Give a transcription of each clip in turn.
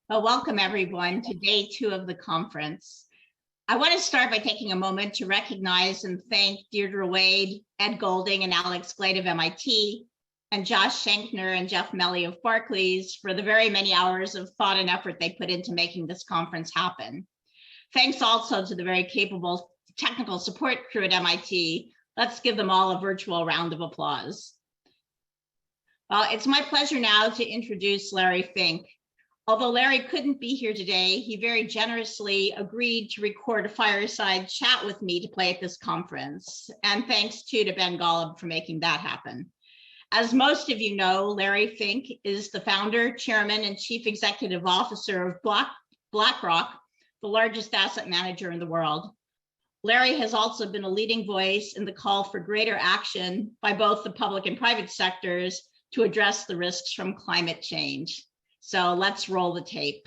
Well, welcome everyone to day 2 of the conference. I want to start by taking a moment to recognize and thank Deirdre Wade, Ed Golding, and Alex Glade of MIT, and Josh Schenkner and Jeff Melly of Barclays for the very many hours of thought and effort they put into making this conference happen. Thanks also to the very capable technical support crew at MIT. Let's give them all a virtual round of applause. It's my pleasure now to introduce Larry Fink. Although Larry couldn't be here today, he very generously agreed to record a fireside chat with me to play at this conference. And thanks too to Ben Golub for making that happen. As most of you know, Larry Fink is the founder, chairman, and chief executive officer of BlackRock, the largest asset manager in the world. Larry has also been a leading voice in the call for greater action by both the public and private sectors to address the risks from climate change. So let's roll the tape.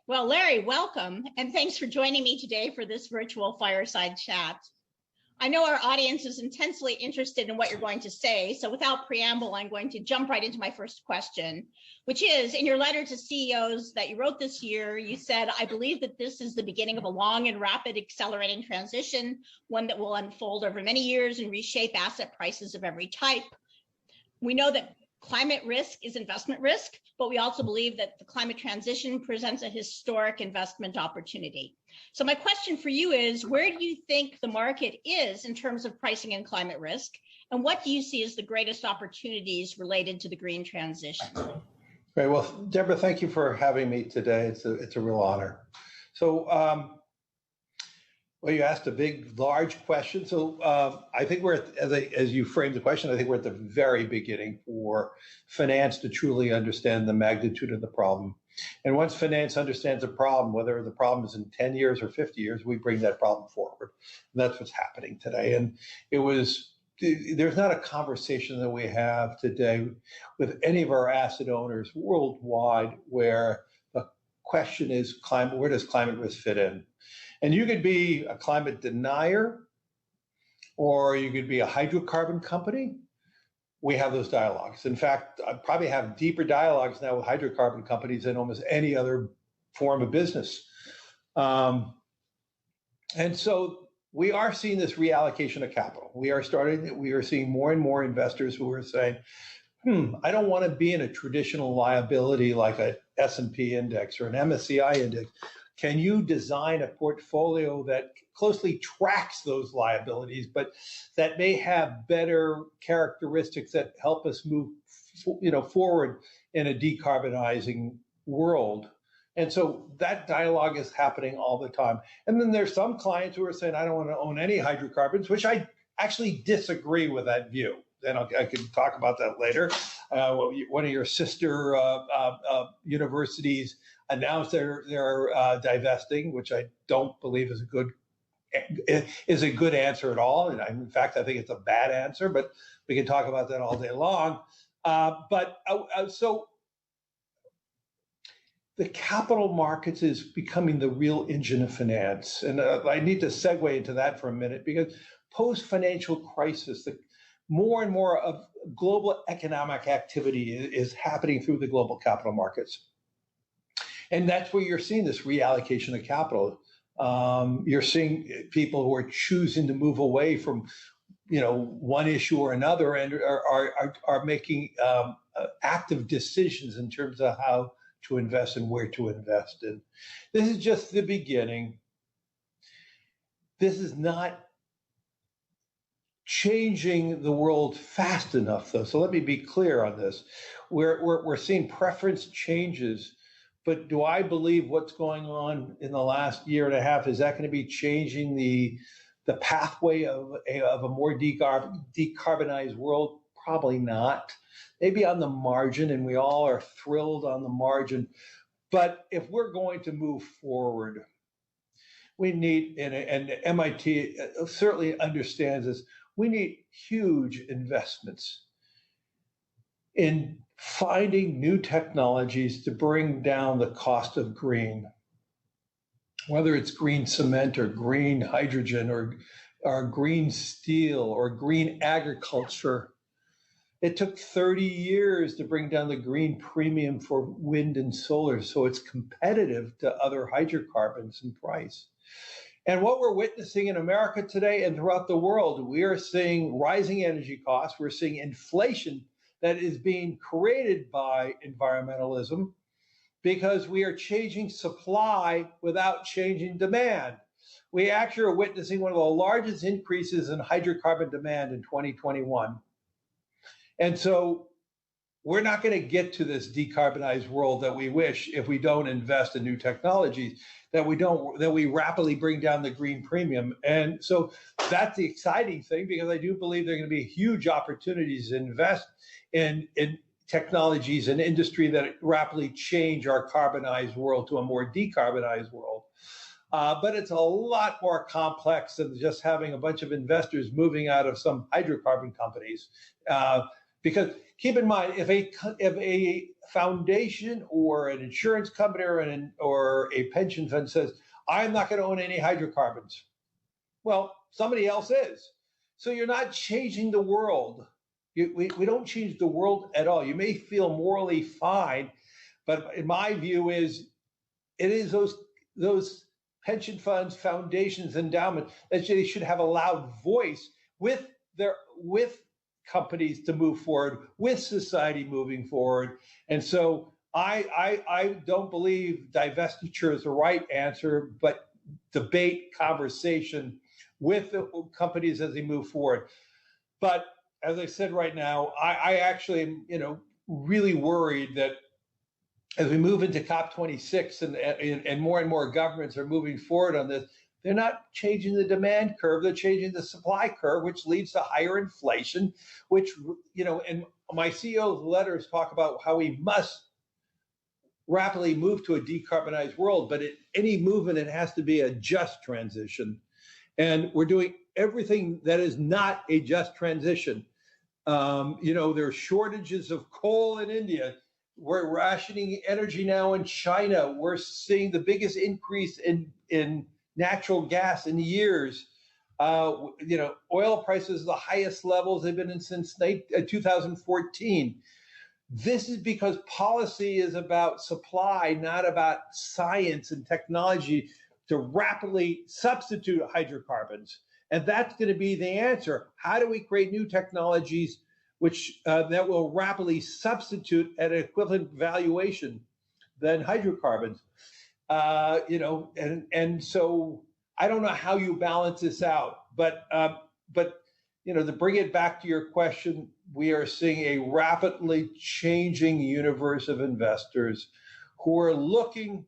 Well, Larry, welcome, and thanks for joining me today for this virtual fireside chat. I know our audience is intensely interested in what you're going to say, so without preamble, I'm going to jump right into my first question, which is, in your letter to CEOs that you wrote this year, you said, I believe that this is the beginning of a long and rapid accelerating transition, one that will unfold over many years and reshape asset prices of every type. We know that climate risk is investment risk, but we also believe that the climate transition presents a historic investment opportunity. So my question for you is, where do you think the market is in terms of pricing and climate risk? And what do you see as the greatest opportunities related to the green transition? Great. Well, Deborah, thank you for having me today. It's a real honor. So, well, you asked a big, large question. So I think we're, as you framed the question, I think we're at the very beginning for finance to truly understand the magnitude of the problem. And once finance understands a problem, whether the problem is in 10 years or 50 years, we bring that problem forward. And that's what's happening today. And there's not a conversation that we have today with any of our asset owners worldwide where the question is climate, where does climate risk fit in? And you could be a climate denier, or you could be a hydrocarbon company. We have those dialogues. In fact, I probably have deeper dialogues now with hydrocarbon companies than almost any other form of business. And so we are seeing this reallocation of capital. We are seeing more and more investors who are saying, I don't want to be in a traditional liability like a S&P index or an MSCI index. Can you design a portfolio that closely tracks those liabilities, but that may have better characteristics that help us move, forward in a decarbonizing world? And so that dialogue is happening all the time. And then there's some clients who are saying, I don't want to own any hydrocarbons, which I actually disagree with that view. And I can talk about that later. One of your sister universities announced they're divesting, which I don't believe is a good answer at all. And in fact, I think it's a bad answer, but we can talk about that all day long. So the capital markets is becoming the real engine of finance. And I need to segue into that for a minute, because post-financial crisis, more and more of global economic activity is happening through the global capital markets. And that's where you're seeing this reallocation of capital. You're seeing people who are choosing to move away from, one issue or another, and are making active decisions in terms of how to invest and where to invest in. This is just the beginning. This is not changing the world fast enough, though. So let me be clear on this. We're seeing preference changes. But do I believe what's going on in the last year and a half, is that going to be changing the pathway of a more decarbonized world? Probably not. Maybe on the margin, and we all are thrilled on the margin. But if we're going to move forward, we need, and MIT certainly understands this, we need huge investments in finding new technologies to bring down the cost of green, whether it's green cement or green hydrogen or green steel or green agriculture. It took 30 years to bring down the green premium for wind and solar, so it's competitive to other hydrocarbons in price. And what we're witnessing in America today and throughout the world, we are seeing rising energy costs. We're seeing inflation that is being created by environmentalism because we are changing supply without changing demand. We actually are witnessing one of the largest increases in hydrocarbon demand in 2021. And so we're not going to get to this decarbonized world that we wish if we don't invest in new technologies, that we rapidly bring down the green premium. And so that's the exciting thing, because I do believe there are going to be huge opportunities to invest in technologies and industry that rapidly change our carbonized world to a more decarbonized world. But it's a lot more complex than just having a bunch of investors moving out of some hydrocarbon companies. Because keep in mind, if a foundation or an insurance company or a pension fund says, I'm not going to own any hydrocarbons, well, somebody else is. So you're not changing the world. We don't change the world at all. You may feel morally fine, but in my view it is those pension funds, foundations, endowments that they should have a loud voice with companies to move forward, with society moving forward. And so I don't believe divestiture is the right answer, but debate, conversation with the companies as they move forward. But as I said right now, I actually am, really worried that as we move into COP26 and more governments are moving forward on this, they're not changing the demand curve, they're changing the supply curve, which leads to higher inflation, which, and my CEO's letters talk about how we must rapidly move to a decarbonized world, but any movement, it has to be a just transition. And we're doing everything that is not a just transition. There are shortages of coal in India. We're rationing energy now in China. We're seeing the biggest increase in natural gas in years. Oil prices are the highest levels they've been in since 2014. This is because policy is about supply, not about science and technology to rapidly substitute hydrocarbons. And that's going to be the answer. How do we create new technologies which that will rapidly substitute at an equivalent valuation than hydrocarbons? And so I don't know how you balance this out, but to bring it back to your question, we are seeing a rapidly changing universe of investors who are looking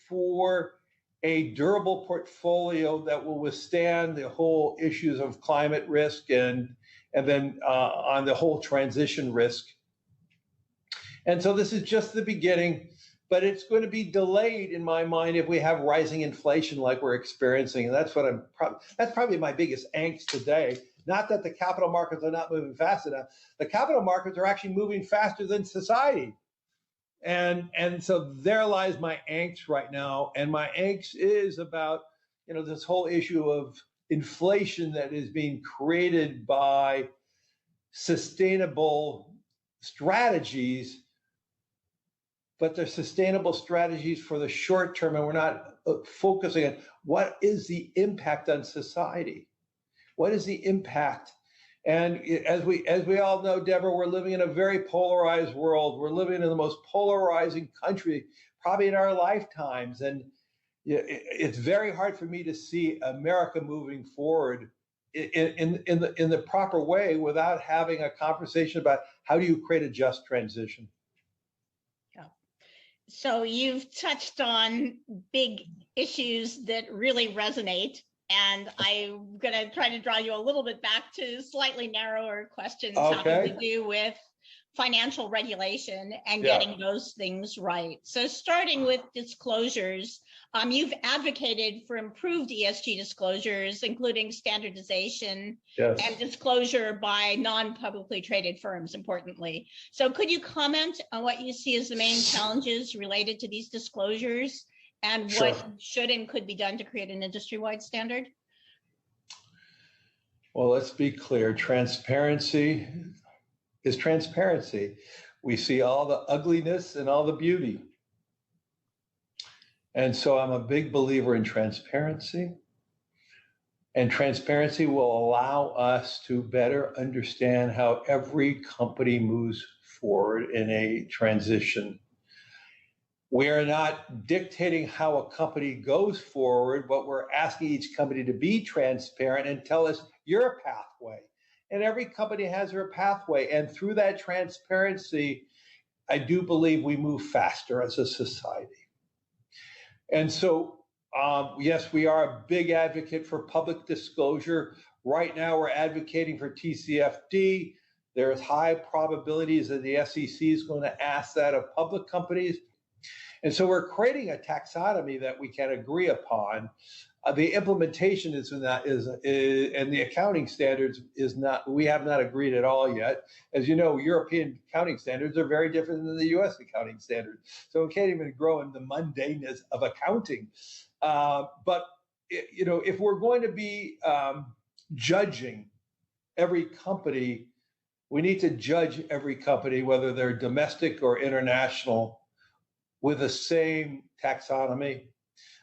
for a durable portfolio that will withstand the whole issues of climate risk and then on the whole transition risk. And so this is just the beginning, but it's going to be delayed in my mind if we have rising inflation like we're experiencing. And that's that's probably my biggest angst today. Not that the capital markets are not moving fast enough. The capital markets are actually moving faster than society. And so there lies my angst right now. And my angst is about, this whole issue of inflation that is being created by sustainable strategies, but they're sustainable strategies for the short term, and we're not focusing on what is the impact on society. What is the impact? And as we all know, Deborah, we're living in a very polarized world. We're living in the most polarizing country probably in our lifetimes. And it's very hard for me to see America moving forward in the proper way without having a conversation about how do you create a just transition. Yeah. So you've touched on big issues that really resonate. And I'm going to try to draw you a little bit back to slightly narrower questions having to do with financial regulation and getting those things right. So starting with disclosures, you've advocated for improved ESG disclosures, including standardization and disclosure by non-publicly traded firms, importantly. So could you comment on what you see as the main challenges related to these disclosures and what should and could be done to create an industry-wide standard? Well, let's be clear. Transparency is transparency. We see all the ugliness and all the beauty. And so I'm a big believer in transparency. And transparency will allow us to better understand how every company moves forward in a transition. We are not dictating how a company goes forward, but we're asking each company to be transparent and tell us your pathway. And every company has their pathway. And through that transparency, I do believe we move faster as a society. And so, yes, we are a big advocate for public disclosure. Right now, we're advocating for TCFD. There's high probabilities that the SEC is going to ask that of public companies. And so we're creating a taxonomy that we can agree upon. The implementation and the accounting standards is not, we have not agreed at all yet. As you know, European accounting standards are very different than the US accounting standards. So it can't even grow in the mundaneness of accounting. But if we're going to be judging every company, we need to judge every company, whether they're domestic or international, with the same taxonomy,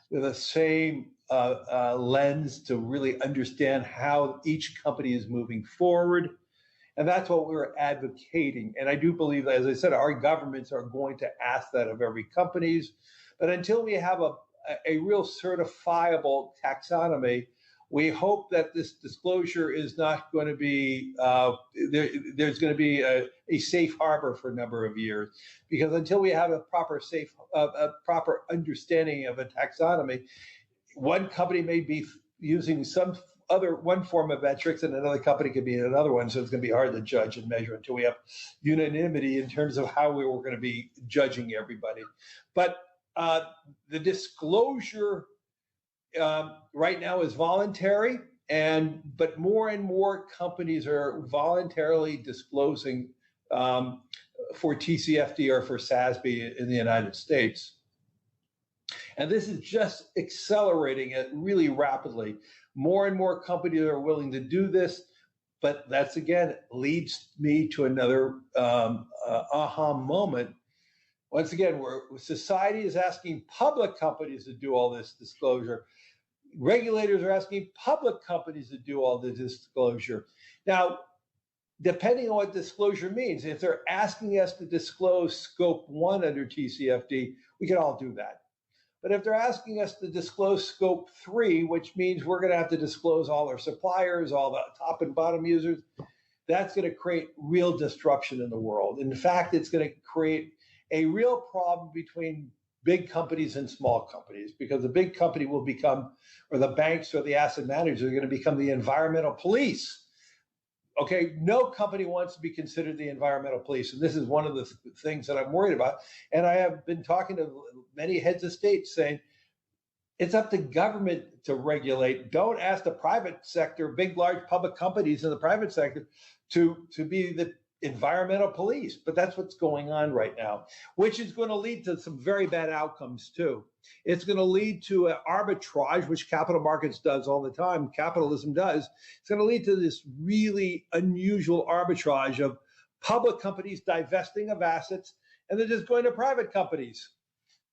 with the same lens to really understand how each company is moving forward. And that's what we're advocating. And I do believe that, as I said, our governments are going to ask that of every companies. But until we have a real certifiable taxonomy, we hope that this disclosure is not going to be, there's going to be a safe harbor for a number of years. Because until we have a proper understanding of a taxonomy, one company may be using one form of metrics and another company could be in another one. So it's going to be hard to judge and measure until we have unanimity in terms of how we're going to be judging everybody. But the disclosure right now is voluntary, but more and more companies are voluntarily disclosing for TCFD or for SASB in the United States. And this is just accelerating it really rapidly. More and more companies are willing to do this, but that's, again, leads me to another aha moment. Once again, society is asking public companies to do all this disclosure. Regulators are asking public companies to do all the disclosure. Now, depending on what disclosure means, if they're asking us to disclose scope 1 under TCFD, we can all do that. But if they're asking us to disclose scope 3, which means we're going to have to disclose all our suppliers, all the top and bottom users, that's going to create real disruption in the world. In fact, it's going to create a real problem between big companies and small companies, because the big company will become, or the banks or the asset managers are going to become the environmental police. Okay, no company wants to be considered the environmental police. And this is one of the things that I'm worried about. And I have been talking to many heads of state saying, it's up to government to regulate. Don't ask the private sector, big, large public companies in the private sector to be the environmental police. But that's what's going on right now, which is going to lead to some very bad outcomes too. It's going to lead to an arbitrage, which capital markets does all the time, capitalism does. It's going to lead to this really unusual arbitrage of public companies divesting of assets, and they're just going to private companies.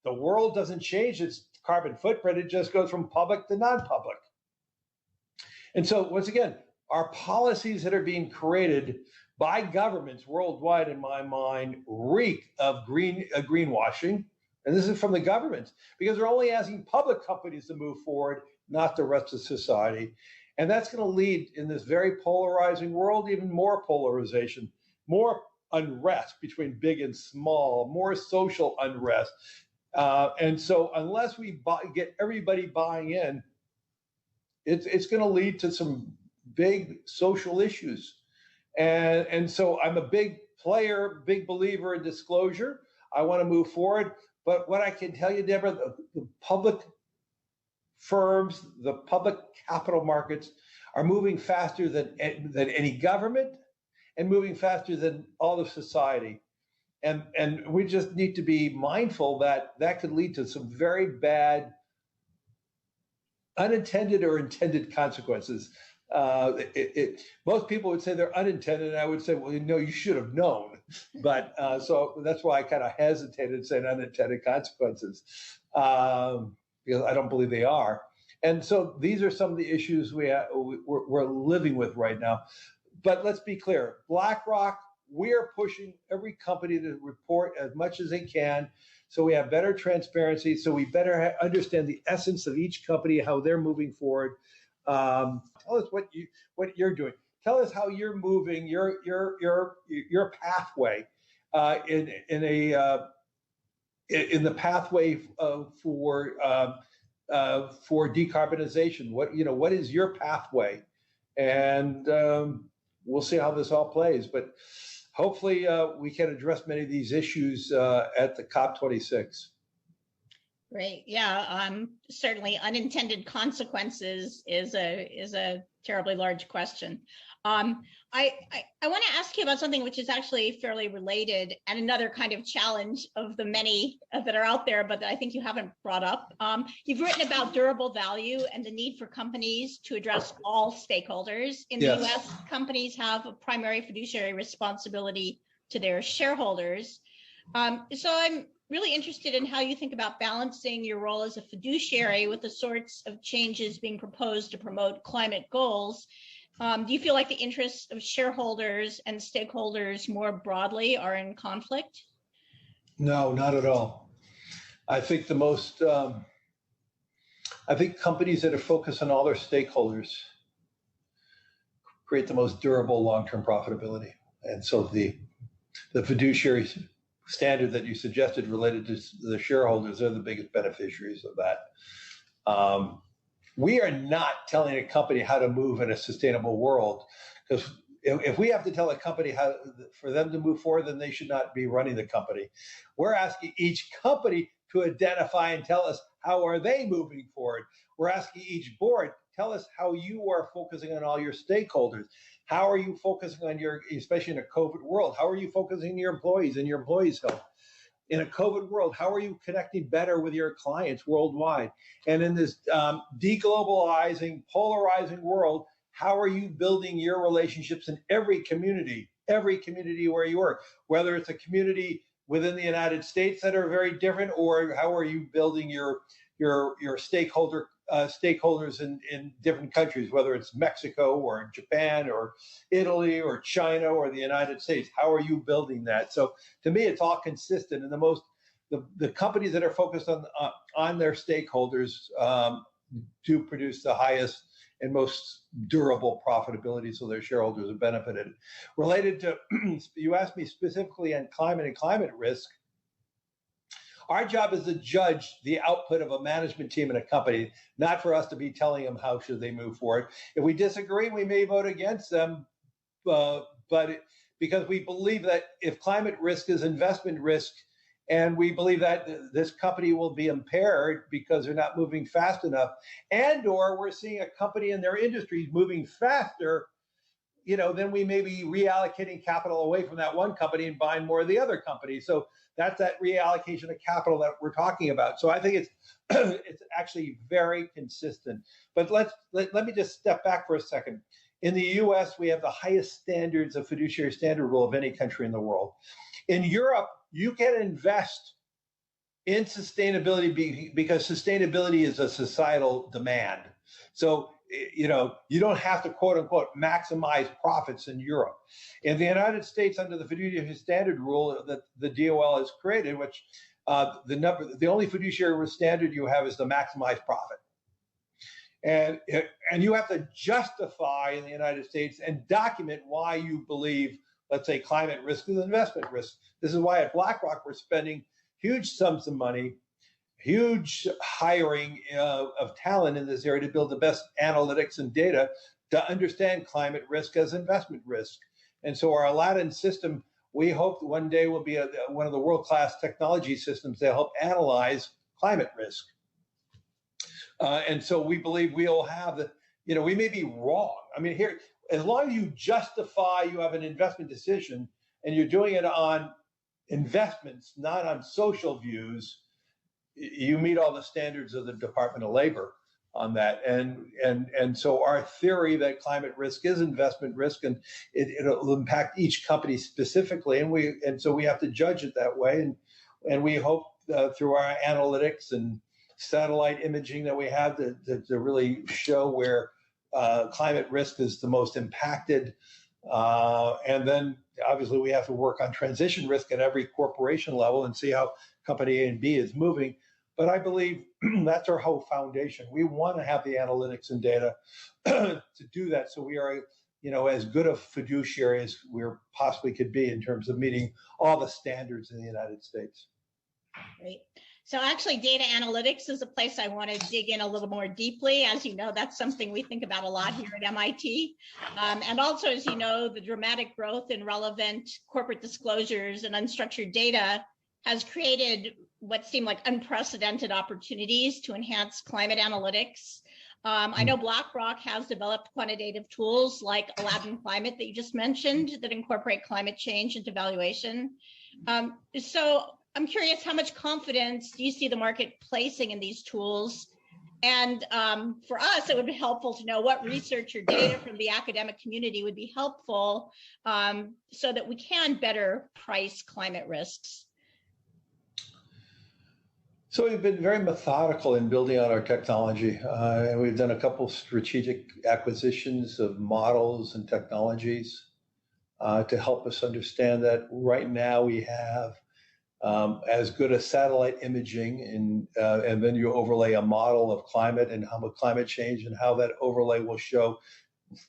The world doesn't change its carbon footprint, it just goes from public to non-public. And so, once again, our policies that are being created by governments worldwide, in my mind, reek of greenwashing. And this is from the governments, because they're only asking public companies to move forward, not the rest of society. And that's going to lead, in this very polarizing world, even more polarization, more unrest between big and small, more social unrest. And so unless we get everybody buying in, it's going to lead to some big social issues. And so I'm a big player, big believer in disclosure. I want to move forward. But what I can tell you, Deborah, the public firms, the public capital markets are moving faster than any government and moving faster than all of society. And we just need to be mindful that that could lead to some very bad unintended or intended consequences. Most people would say they're unintended, and I would say, well, no, you should have known. But so that's why I kind of hesitated saying unintended consequences, because I don't believe they are. And so these are some of the issues we're living with right now. But let's be clear, BlackRock, we're pushing every company to report as much as they can, so we have better transparency, so we better understand the essence of each company, how they're moving forward. Tell us what you're doing. Tell us how you're moving your pathway in the pathway for decarbonization. What is your pathway? And we'll see how this all plays. But hopefully we can address many of these issues at the COP26. Great. Yeah. Certainly unintended consequences is a terribly large question. I want to ask you about something which is actually fairly related and another kind of challenge of the many that are out there, but that I think you haven't brought up. You've written about durable value and the need for companies to address all stakeholders. In the US, companies have a primary fiduciary responsibility to their shareholders. So I'm really interested in how you think about balancing your role as a fiduciary with the sorts of changes being proposed to promote climate goals. Do you feel like the interests of shareholders and stakeholders more broadly are in conflict? No, not at all. I think I think companies that are focused on all their stakeholders create the most durable long-term profitability. And so the fiduciary standard that you suggested related to the shareholders are the biggest beneficiaries of that. We are not telling a company how to move in a sustainable world, because if we have to tell a company how for them to move forward, then they should not be running the company. We're asking each company to identify and tell us how are they moving forward. We're asking each board, tell us how you are focusing on all your stakeholders. How are you focusing on especially in a COVID world, how are you focusing on your employees and your employees' health? In a COVID world, how are you connecting better with your clients worldwide? And in this deglobalizing, polarizing world, how are you building your relationships in every community where you work, whether it's a community within the United States that are very different, or how are you building your stakeholders in different countries, whether it's Mexico or Japan or Italy or China or the United States. How are you building that? So to me, it's all consistent. And the companies that are focused on their stakeholders do produce the highest and most durable profitability, so their shareholders are benefited. Related to, you asked me specifically on climate and climate risk. Our job is to judge the output of a management team in a company, not for us to be telling them how should they move forward. If we disagree, we may vote against them, but because we believe that if climate risk is investment risk, and we believe that this company will be impaired because they're not moving fast enough, and or we're seeing a company in their industry moving faster, then we may be reallocating capital away from that one company and buying more of the other company. So that's that reallocation of capital that we're talking about. So I think it's it's actually very consistent. But let me just step back for a second. In the US, we have the highest standards of fiduciary standard rule of any country in the world. In Europe, you can invest in sustainability because sustainability is a societal demand. So you don't have to quote unquote maximize profits in Europe. In the United States, under the fiduciary standard rule that the DOL has created, which the only fiduciary standard you have is to maximize profit. And you have to justify in the United States and document why you believe, let's say, climate risk is investment risk. This is why at BlackRock we're spending huge sums of money, huge hiring of talent in this area to build the best analytics and data to understand climate risk as investment risk. And so our Aladdin system, we hope one day will be one of the world-class technology systems that help analyze climate risk. And so we believe we'll have we may be wrong. I mean, here, as long as you justify you have an investment decision and you're doing it on investments, not on social views, you meet all the standards of the Department of Labor. on that. And so our theory that climate risk is investment risk, and it'll impact each company specifically, and so we have to judge it that way. And we hope through our analytics and satellite imaging that we have to really show where climate risk is the most impacted. And then obviously we have to work on transition risk at every corporation level and see how company A and B is moving. But I believe that's our whole foundation. We want to have the analytics and data to do that, so we are, as good a fiduciary as we possibly could be in terms of meeting all the standards in the United States. Great. So actually, data analytics is a place I want to dig in a little more deeply. As you know, that's something we think about a lot here at MIT. And also, as you know, the dramatic growth in relevant corporate disclosures and unstructured data has created what seem like unprecedented opportunities to enhance climate analytics. I know BlackRock has developed quantitative tools like Aladdin Climate that you just mentioned that incorporate climate change into valuation. So I'm curious, how much confidence do you see the market placing in these tools? And for us, it would be helpful to know what research or data from the academic community would be helpful so that we can better price climate risks. So we've been very methodical in building out our technology, and we've done a couple strategic acquisitions of models and technologies to help us understand that right now we have as good as satellite imaging, and then you overlay a model of climate and how climate change and how that overlay will show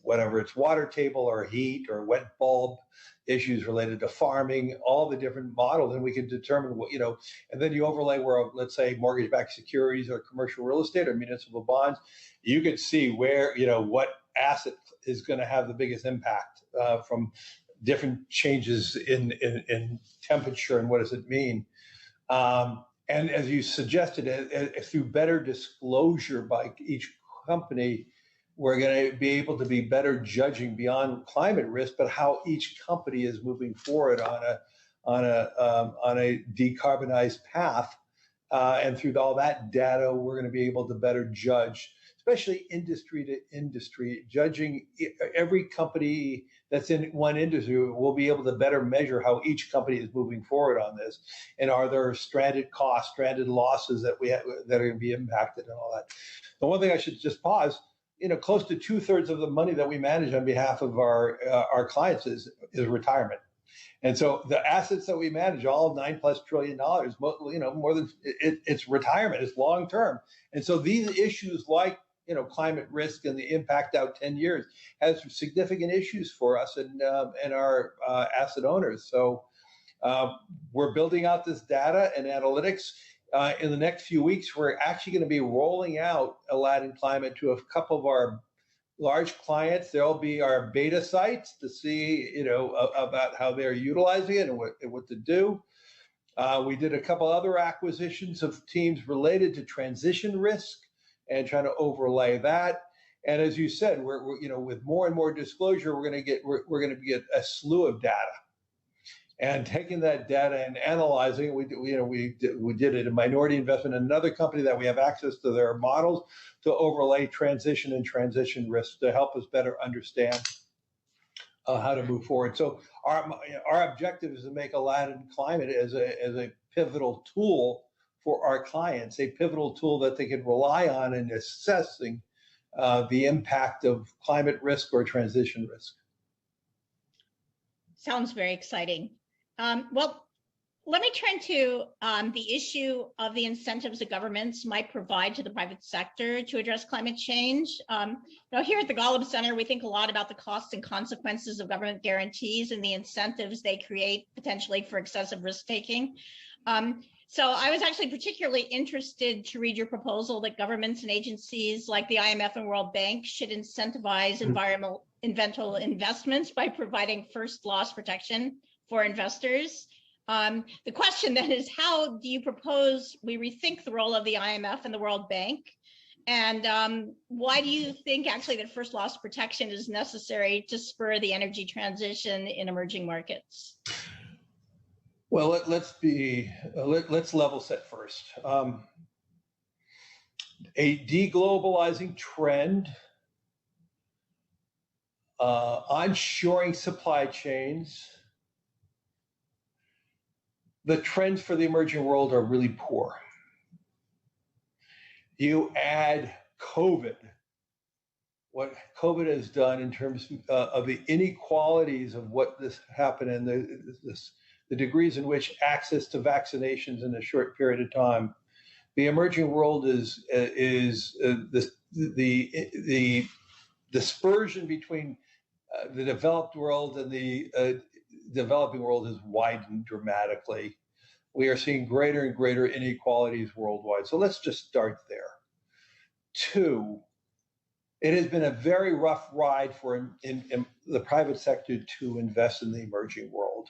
whatever it's water table or heat or wet bulb issues related to farming, all the different models, and we can determine what, and then you overlay where, let's say, mortgage-backed securities or commercial real estate or municipal bonds, you can see where, what asset is going to have the biggest impact from different changes in temperature and what does it mean. And as you suggested, through better disclosure by each company, we're going to be able to be better judging beyond climate risk, but how each company is moving forward on a decarbonized path. And through all that data, we're going to be able to better judge, especially industry to industry, judging every company that's in one industry. We'll be able to better measure how each company is moving forward on this, and are there stranded costs, stranded losses that that are going to be impacted, and all that. The one thing I should just pause. Close to 2/3 of the money that we manage on behalf of our clients is retirement. And so the assets that we manage, all $9+ trillion, more than it's retirement, it's long term. And so these issues like, climate risk and the impact out 10 years has significant issues for us and our asset owners. So we're building out this data and analytics. In the next few weeks, we're actually going to be rolling out Aladdin Climate to a couple of our large clients. There'll be our beta sites to see, about how they're utilizing it and what to do. We did a couple other acquisitions of teams related to transition risk and trying to overlay that. And as you said, we're with more and more disclosure, we're going to get a slew of data. And taking that data and analyzing it, we did it a minority investment in another company that we have access to their models to overlay transition and transition risk to help us better understand how to move forward. So our objective is to make Aladdin Climate as a pivotal tool for our clients, a pivotal tool that they can rely on in assessing the impact of climate risk or transition risk. Sounds very exciting. Well, let me turn to the issue of the incentives that governments might provide to the private sector to address climate change. Here at the Golub Center, we think a lot about the costs and consequences of government guarantees and the incentives they create potentially for excessive risk-taking. So I was actually particularly interested to read your proposal that governments and agencies like the IMF and World Bank should incentivize environmental investments by providing first loss protection for investors. The question then is, how do you propose we rethink the role of the IMF and the World Bank? And why do you think actually that first loss protection is necessary to spur the energy transition in emerging markets? Well, let's level set first. a deglobalizing trend, onshoring supply chains. The trends for the emerging world are really poor. You add COVID, what COVID has done in terms of the inequalities of what this happened and the degrees in which access to vaccinations in a short period of time. The emerging world is the dispersion between the developed world and the developing world has widened dramatically. We are seeing greater and greater inequalities worldwide. So let's just start there. 2, it has been a very rough ride for in the private sector to invest in the emerging world.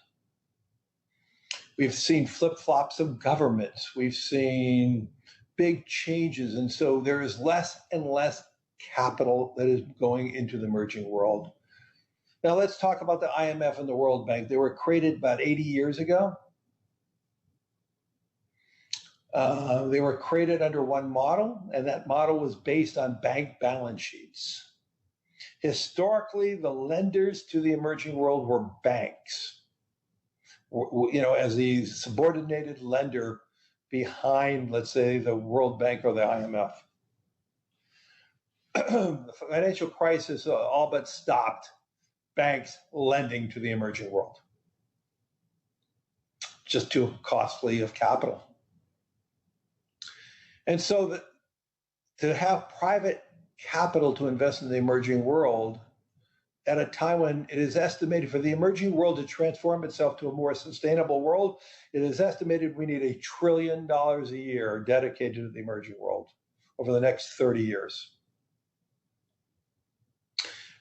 We've seen flip-flops of governments. We've seen big changes. And so there is less and less capital that is going into the emerging world. Now let's talk about the IMF and the World Bank. They were created about 80 years ago. They were created under one model, and that model was based on bank balance sheets. Historically, the lenders to the emerging world were banks, as the subordinated lender behind, let's say, the World Bank or the IMF. The financial crisis all but stopped banks lending to the emerging world. Just too costly of capital. And so to have private capital to invest in the emerging world at a time when it is estimated for the emerging world to transform itself to a more sustainable world, it is estimated we need $1 trillion a year dedicated to the emerging world over the next 30 years.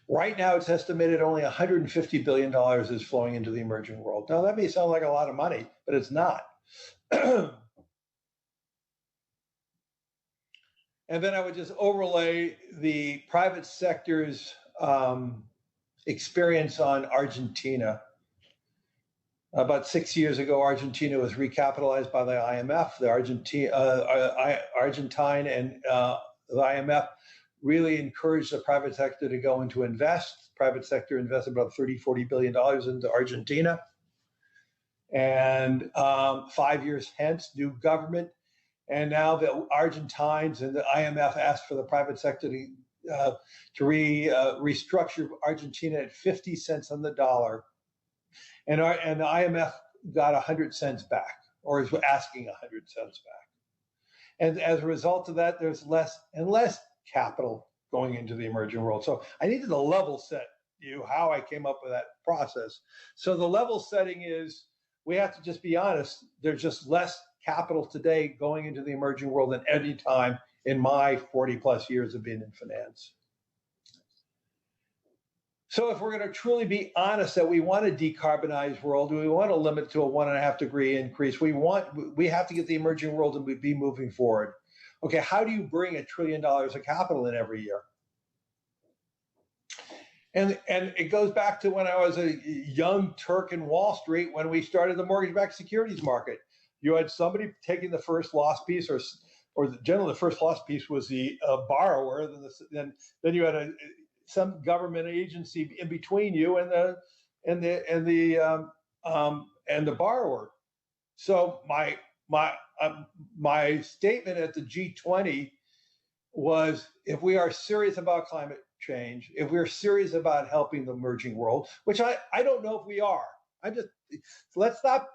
Right now, it's estimated only $150 billion is flowing into the emerging world. Now, that may sound like a lot of money, but it's not. And then I would just overlay the private sector's experience on Argentina. About 6 years ago, Argentina was recapitalized by the IMF. The Argentine and the IMF really encouraged the private sector to go into invest. Private sector invested about $30-40 billion into Argentina. And 5 years hence, new government. And now the Argentines and the IMF asked for the private sector to restructure Argentina at 50 cents on the dollar. And the IMF got 100 cents back, or is asking 100 cents back. And as a result of that, there's less and less capital going into the emerging world. So I needed to level set you how I came up with that process. So the level setting is, we have to just be honest, there's just less capital today going into the emerging world than any time in my 40 plus years of being in finance. So if we're going to truly be honest that we want a decarbonized world, we want to limit to a 1.5 degree increase, we have to get the emerging world to be moving forward. Okay, how do you bring $1 trillion of capital in every year? And it goes back to when I was a young Turk in Wall Street when we started the mortgage-backed securities market. You had somebody taking the first loss piece, or generally the first loss piece was the borrower. Then you had some government agency in between you and the borrower. So my statement at the G20 was, if we are serious about climate change, if we're serious about helping the emerging world, which I don't know if we are. Let's stop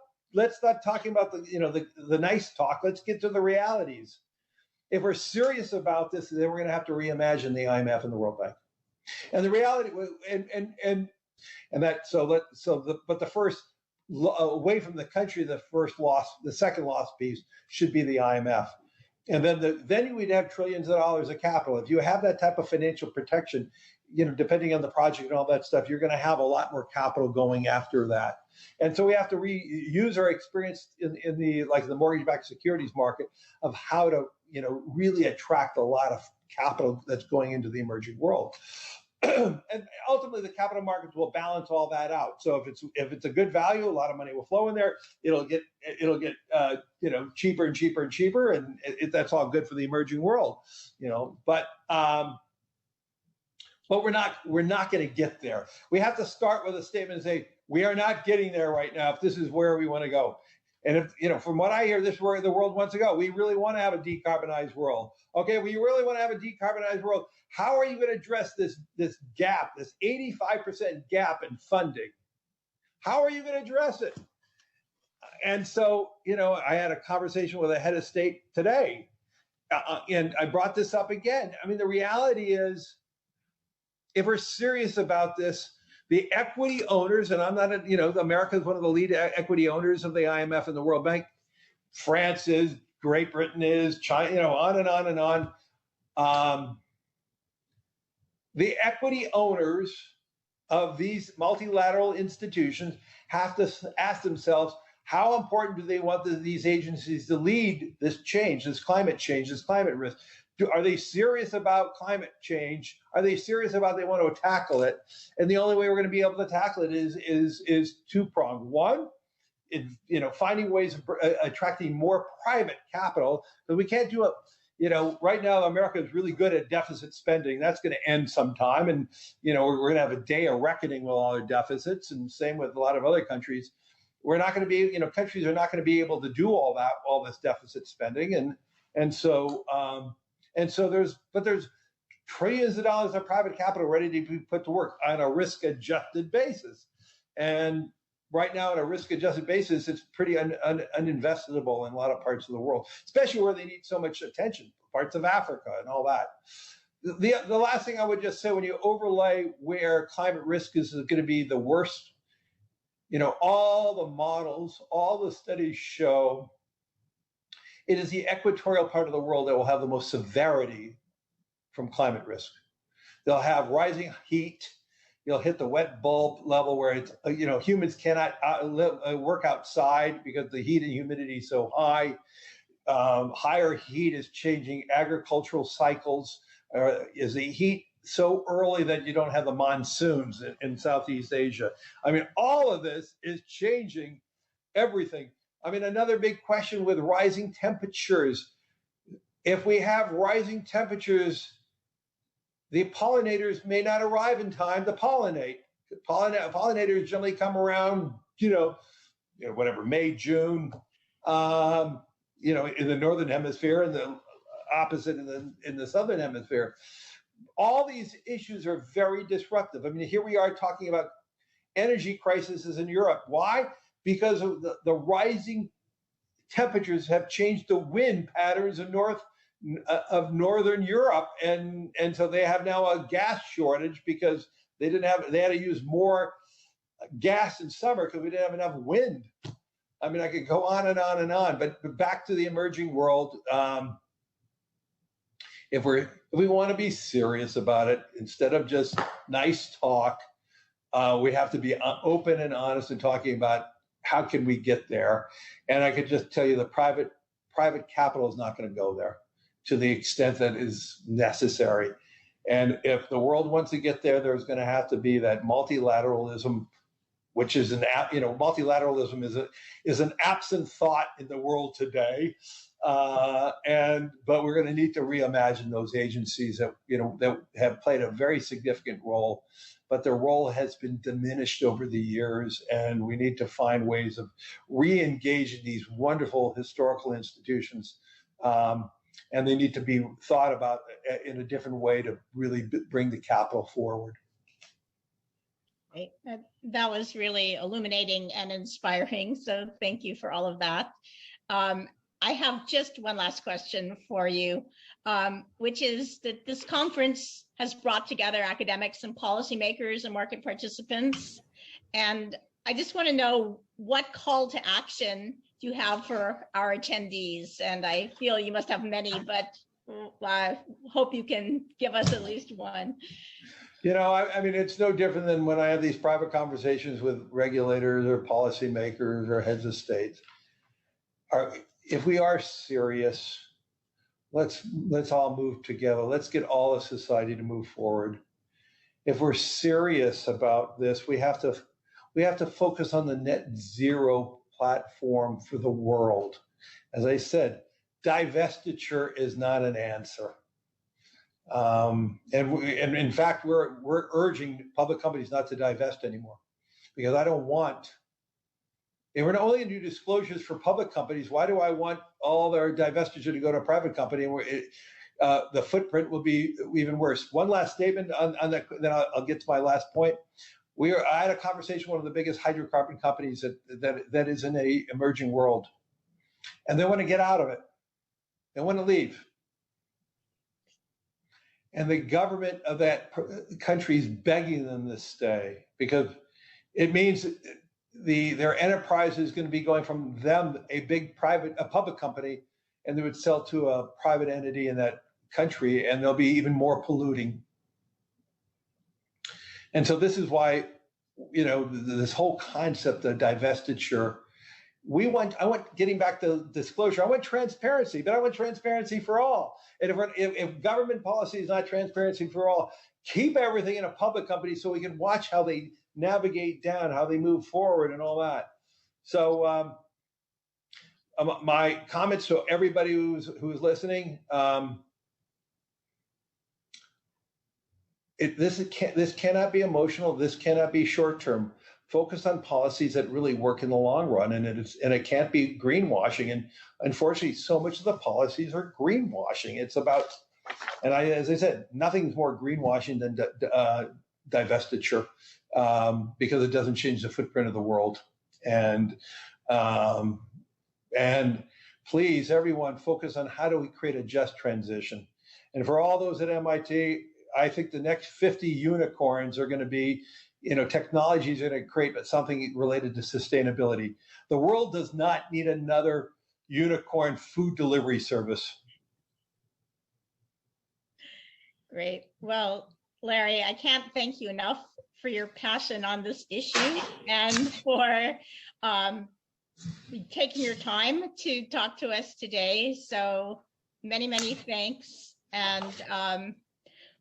talking about the nice talk. Let's get to the realities. If we're serious about this, then we're going to have to reimagine the IMF and the World Bank. And the reality, but the first, away from the country, the second loss piece should be the IMF. And then we'd have trillions of dollars of capital. If you have that type of financial protection, depending on the project and all that stuff, you're going to have a lot more capital going after that. And so we have to use our experience in the mortgage-backed securities market of how to really attract a lot of capital that's going into the emerging world. and ultimately the capital markets will balance all that out. So if it's a good value, a lot of money will flow in there. It'll get cheaper and cheaper and cheaper, and that's all good for the emerging world, But we're not going to get there. We have to start with a statement and say we are not getting there right now. If this is where we want to go, and if from what I hear, this is where the world wants to go. We really want to have a decarbonized world. Okay, we really want to have a decarbonized world. How are you going to address this gap, this 85% gap in funding? How are you going to address it? And so, I had a conversation with a head of state today, and I brought this up again. I mean, the reality is, if we're serious about this, the equity owners, and I'm not, America is one of the lead equity owners of the IMF and the World Bank. France is, Great Britain is, China, on and on and on. The equity owners of these multilateral institutions have to ask themselves, how important do they want these agencies to lead this change, this climate risk? Are they serious about climate change? Are they serious about they want to tackle it? And the only way we're going to be able to tackle it is two-pronged. One, finding ways of attracting more private capital, because we can't do it. Right now, America is really good at deficit spending. That's going to end sometime. And, we're going to have a day of reckoning with all our deficits, and same with a lot of other countries. We're not going to be, countries are not going to be able to do all this deficit spending. And so there's trillions of dollars of private capital ready to be put to work on a risk-adjusted basis. And right now, on a risk-adjusted basis, it's pretty uninvestable in a lot of parts of the world, especially where they need so much attention, parts of Africa and all that. The last thing I would just say, when you overlay where climate risk is going to be the worst, all the models, all the studies show it is the equatorial part of the world that will have the most severity from climate risk. They'll have rising heat. You'll hit the wet bulb level where it's, humans cannot work outside because the heat and humidity is so high. Higher heat is changing agricultural cycles. Is the heat so early that you don't have the monsoons in Southeast Asia? I mean, all of this is changing everything. I mean, another big question with rising temperatures. If we have rising temperatures, the pollinators may not arrive in time to pollinate. Pollinators generally come around, May, June, in the northern hemisphere, and the opposite in the southern hemisphere. All these issues are very disruptive. I mean, here we are talking about energy crises in Europe. Why? Because of the rising temperatures have changed the wind patterns of northern Europe, and so they have now a gas shortage because they had to use more gas in summer because we didn't have enough wind. I mean, I could go on and on and on, but back to the emerging world. If we want to be serious about it, instead of just nice talk, we have to be open and honest in talking about how can we get there. And I could just tell you the private capital is not going to go there to the extent that is necessary. And if the world wants to get there, there's going to have to be that multilateralism, which is multilateralism is an absent thought in the world today. But we're going to need to reimagine those agencies that have played a very significant role, but their role has been diminished over the years, and we need to find ways of re-engaging these wonderful historical institutions. And they need to be thought about in a different way to really bring the capital forward. Right. That was really illuminating and inspiring. So thank you for all of that. I have just one last question for you, which is that this conference has brought together academics and policymakers and market participants. And I just want to know, what call to action do you have for our attendees? And I feel you must have many, but I hope you can give us at least one. I mean, it's no different than when I have these private conversations with regulators or policymakers or heads of states. If we are serious, let's all move together. Let's get all of society to move forward. if we're serious about this, we have to focus on the net zero platform for the world. As I said, divestiture is not an answer. And in fact, we're urging public companies not to divest anymore, because I don't want. If we're only going to do disclosures for public companies, why do I want all their divestiture to go to a private company? The footprint will be even worse. One last statement on that, then I'll get to my last point. I had a conversation with one of the biggest hydrocarbon companies that is in a emerging world, and they want to get out of it. They want to leave. And the government of that country is begging them to stay, because it means their enterprise is going to be going from them, a public company, and they would sell to a private entity in that country, and they'll be even more polluting. And so this is why, this whole concept of divestiture, I want getting back to disclosure. I want transparency, but I want transparency for all. And if government policy is not transparency for all, keep everything in a public company so we can watch how they navigate down, how they move forward, and all that. So my comments to everybody who's listening. This cannot be emotional. This cannot be short term. Focus on policies that really work in the long run, and it can't be greenwashing. And unfortunately, so much of the policies are greenwashing. It's about, as I said, nothing's more greenwashing than divestiture, because it doesn't change the footprint of the world. And please, everyone, focus on how do we create a just transition. And for all those at MIT, I think the next 50 unicorns are going to be, technology is going to create something related to sustainability. The world does not need another unicorn food delivery service. Great. Well, Larry, I can't thank you enough for your passion on this issue and for taking your time to talk to us today. So many, many thanks. And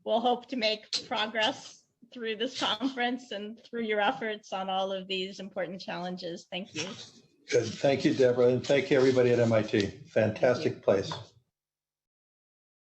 we'll hope to make progress through this conference and through your efforts on all of these important challenges. Thank you. Good. Thank you, Deborah. And thank you, everybody at MIT. Fantastic place.